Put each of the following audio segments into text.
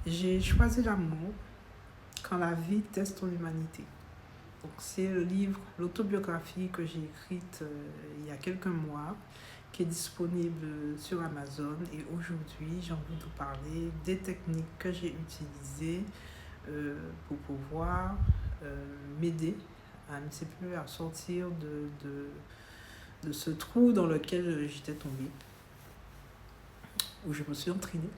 J'ai choisi l'amour quand la vie teste l'humanité. Donc, c'est le livre, l'autobiographie que j'ai écrite il y a quelques mois, qui est disponible sur Amazon. Et aujourd'hui, j'ai envie de vous parler des techniques que j'ai utilisées pour pouvoir m'aider un petit peu à sortir de ce trou dans lequel j'étais tombée, où je me suis entraînée.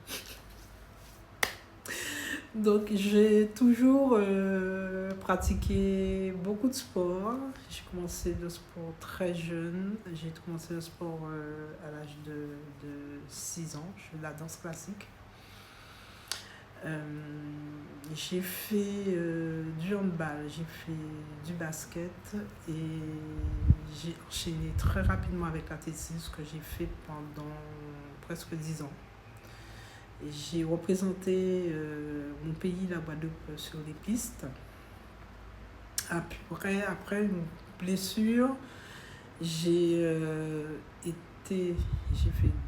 Donc, j'ai toujours pratiqué beaucoup de sport. J'ai commencé le sport très jeune. J'ai commencé le sport à l'âge de 6 ans. Je fais de la danse classique. J'ai fait du handball, j'ai fait du basket et j'ai enchaîné très rapidement avec l'athlétisme que j'ai fait pendant presque 10 ans. Et j'ai représenté mon pays, la Guadeloupe, sur les pistes. Après une blessure, j'ai fait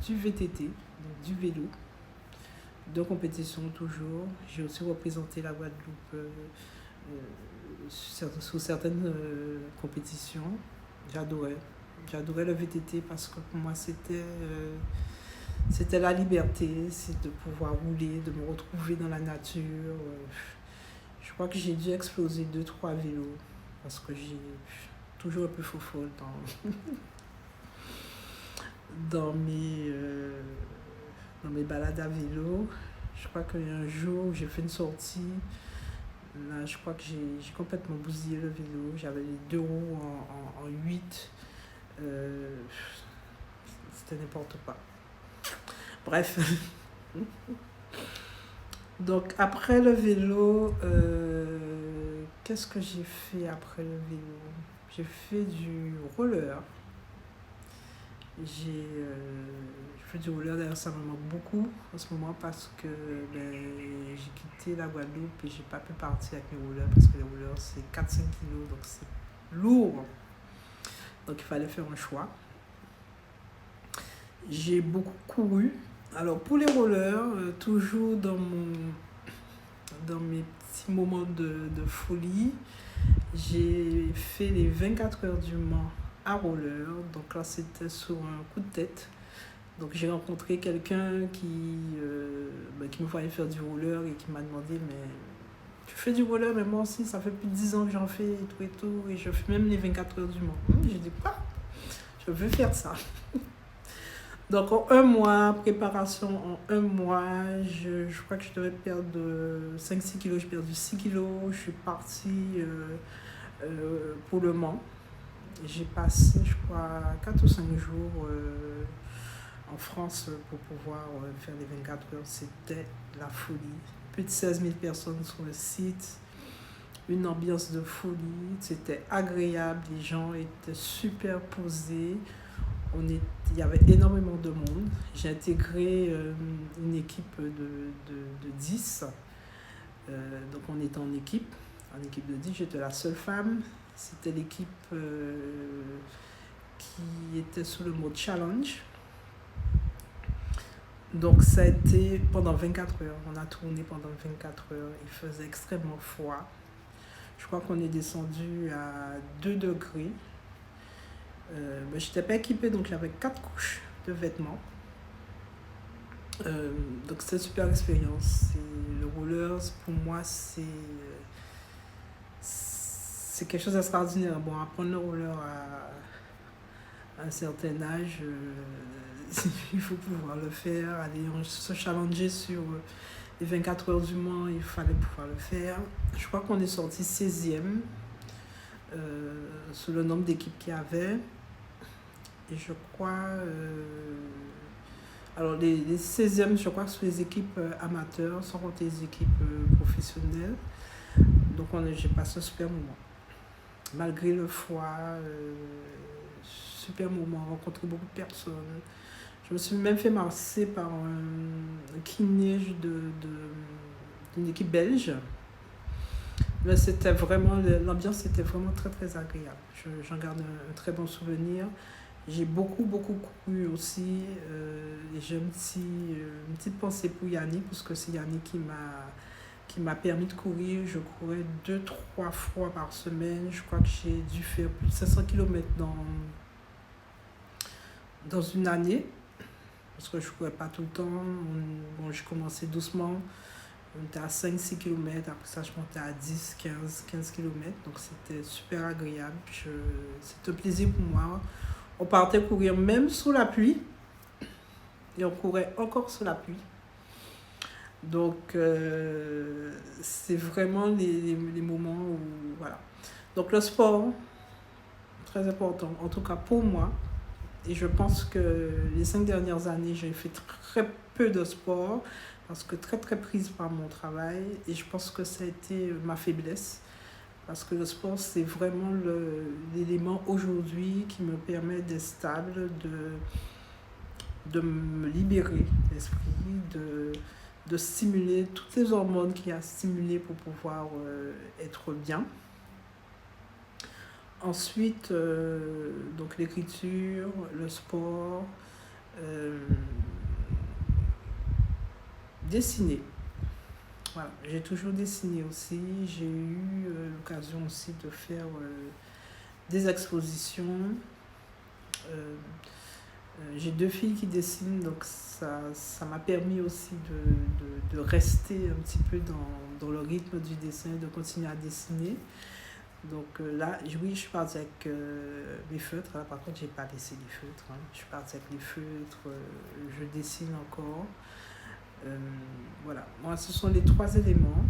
du VTT, donc du vélo, de compétition toujours. J'ai aussi représenté la Guadeloupe sur certaines compétitions. J'adorais le VTT parce que pour moi c'était la liberté, c'est de pouvoir rouler, de me retrouver dans la nature. Je crois que j'ai dû exploser 2-3 vélos parce que j'ai toujours un peu faux dans mes balades à vélo. Je crois qu'un jour, j'ai fait une sortie. Là, je crois que j'ai complètement bousillé le vélo. J'avais les 2 roues en 8. C'était n'importe quoi. Bref. Donc, après le vélo, qu'est-ce que j'ai fait après le vélo? J'ai fait du roller. J'ai fait du roller, d'ailleurs ça me manque beaucoup en ce moment parce que j'ai quitté la Guadeloupe et j'ai pas pu partir avec mes rollers parce que les rollers c'est 4-5 kilos, donc c'est lourd. Donc il fallait faire un choix. J'ai beaucoup couru. Alors pour les rollers, toujours dans mes petits moments de folie, j'ai fait les 24 heures du Mans à roller. Donc là c'était sur un coup de tête. Donc j'ai rencontré quelqu'un qui me voyait faire du roller et qui m'a demandé mais tu fais du roller, mais moi aussi ça fait plus de 10 ans que j'en fais et tout et je fais même les 24 heures du Mans. J'ai dit quoi? Je veux faire ça. Donc en un mois, préparation en un mois, je crois que je devais perdre 5-6 kilos, j'ai perdu 6 kilos, je suis partie pour le Mans. J'ai passé, je crois, 4 ou 5 jours en France pour pouvoir faire les 24 heures. C'était la folie. Plus de 16 000 personnes sur le site, une ambiance de folie, c'était agréable, les gens étaient super posés. Il y avait énormément de monde. J'ai intégré une équipe de 10. Donc on était en équipe de 10. J'étais la seule femme. C'était l'équipe qui était sous le mot challenge. Donc ça a été pendant 24 heures. On a tourné pendant 24 heures. Il faisait extrêmement froid. Je crois qu'on est descendu à 2 degrés. Je n'étais pas équipée, donc j'avais 4 couches de vêtements. Donc c'était une super expérience. Le roller, pour moi, c'est quelque chose d'extraordinaire. Bon, apprendre le roller à un certain âge, il faut pouvoir le faire. Aller se challenger sur les 24 heures du Mans, il fallait pouvoir le faire. Je crois qu'on est sorti 16e sur le nombre d'équipes qu'il y avait. Et je crois... alors les 16e, je crois que sont les équipes amateurs, sans compter les équipes professionnelles. Donc j'ai passé un super moment. Malgré le froid, super moment, rencontré beaucoup de personnes. Je me suis même fait masser par un kiné d'une équipe belge. Mais l'ambiance était vraiment très très agréable. J'en garde un très bon souvenir. J'ai beaucoup couru aussi. Et j'ai une petite pensée pour Yannick, parce que c'est Yannick qui m'a permis de courir. Je courais 2, 3 fois par semaine. Je crois que j'ai dû faire plus de 500 km dans une année, parce que je ne courais pas tout le temps. Bon, j'ai commencé doucement. On était à 5, 6 km. Après ça, je montais à 10, 15 km. Donc, c'était super agréable. C'est un plaisir pour moi. On partait courir même sous la pluie. Et on courait encore sous la pluie. Donc, c'est vraiment les moments où... Voilà. Donc, le sport, très important. En tout cas, pour moi. Et je pense que les 5 dernières années, j'ai fait très peu de sport, parce que très prise par mon travail. Et je pense que ça a été ma faiblesse. Parce que le sport, c'est vraiment l'élément aujourd'hui qui me permet d'être stable, de me libérer l'esprit, de stimuler toutes les hormones qu'il y a à stimuler pour pouvoir être bien. Ensuite, donc l'écriture, le sport, dessiner. Voilà, j'ai toujours dessiné aussi. J'ai eu l'occasion aussi de faire des expositions. J'ai 2 filles qui dessinent, donc ça m'a permis aussi de rester un petit peu dans le rythme du dessin, de continuer à dessiner. Donc là, oui, je suis partie avec mes feutres. Là, par contre, j'ai pas laissé les feutres. Je suis partie avec les feutres, je dessine encore. Voilà, moi, ce sont les 3 éléments.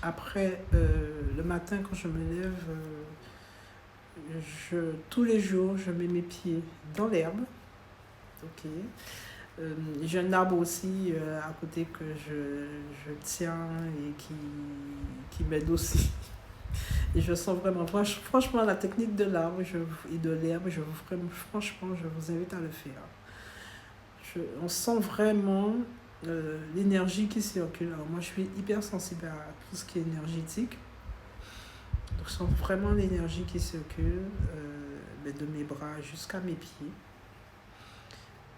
Après, le matin, quand je me lève, tous les jours, je mets mes pieds dans l'herbe. Ok. J'ai un arbre aussi à côté que je tiens et qui m'aide aussi. Et je sens vraiment, franchement, la technique de l'arbre et de l'herbe, franchement, je vous invite à le faire. On sent vraiment l'énergie qui circule. Alors moi, je suis hyper sensible à tout ce qui est énergétique. Donc, je sens vraiment l'énergie qui circule de mes bras jusqu'à mes pieds.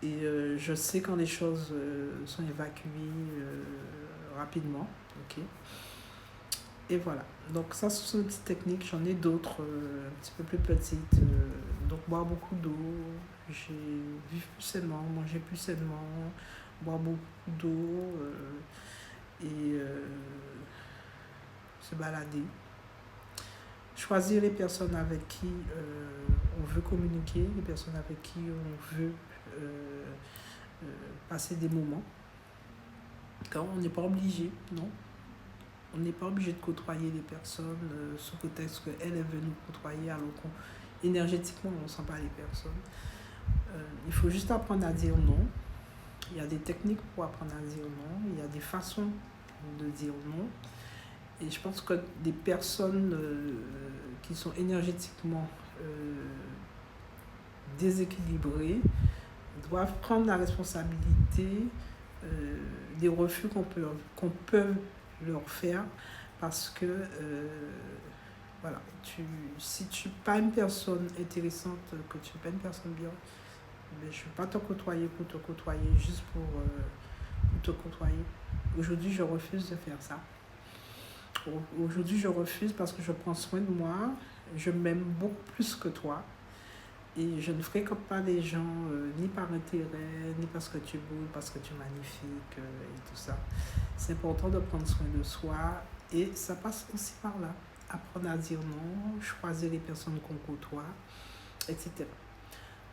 Et je sais quand les choses sont évacuées rapidement. Ok. Et voilà. Donc ça, ce sont des petites techniques. J'en ai d'autres un petit peu plus petites. Donc boire beaucoup d'eau. Vivre plus sainement, manger plus sainement, boire beaucoup d'eau et se balader. Choisir les personnes avec qui on veut communiquer, les personnes avec qui on veut passer des moments. Quand on n'est pas obligé, non. On n'est pas obligé de côtoyer les personnes sous prétexte qu'elles veulent nous côtoyer, alors qu'énergétiquement, on ne sent pas les personnes. Il faut juste apprendre à dire non. Il y a des techniques pour apprendre à dire non. Il y a des façons de dire non. Et je pense que des personnes qui sont énergétiquement déséquilibrées doivent prendre la responsabilité des refus qu'on peut leur faire, parce que voilà, si tu n'es pas une personne intéressante, que tu n'es pas une personne bien, mais je ne vais pas te côtoyer pour te côtoyer, juste pour te côtoyer. Aujourd'hui, je refuse de faire ça. Aujourd'hui, je refuse parce que je prends soin de moi, je m'aime beaucoup plus que toi. Et je ne fréquente pas des gens ni par intérêt, ni parce que tu es beau, parce que tu es magnifique et tout ça. C'est important de prendre soin de soi et ça passe aussi par là. Apprendre à dire non, choisir les personnes qu'on côtoie, etc.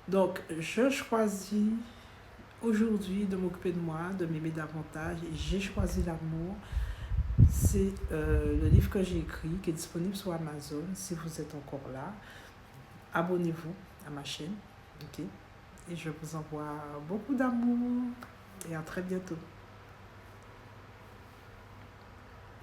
Donc, je choisis aujourd'hui de m'occuper de moi, de m'aimer davantage, et j'ai choisi l'amour. C'est le livre que j'ai écrit, qui est disponible sur Amazon. Si vous êtes encore là, abonnez-vous à ma chaîne. Okay. Et je vous envoie beaucoup d'amour et à très bientôt.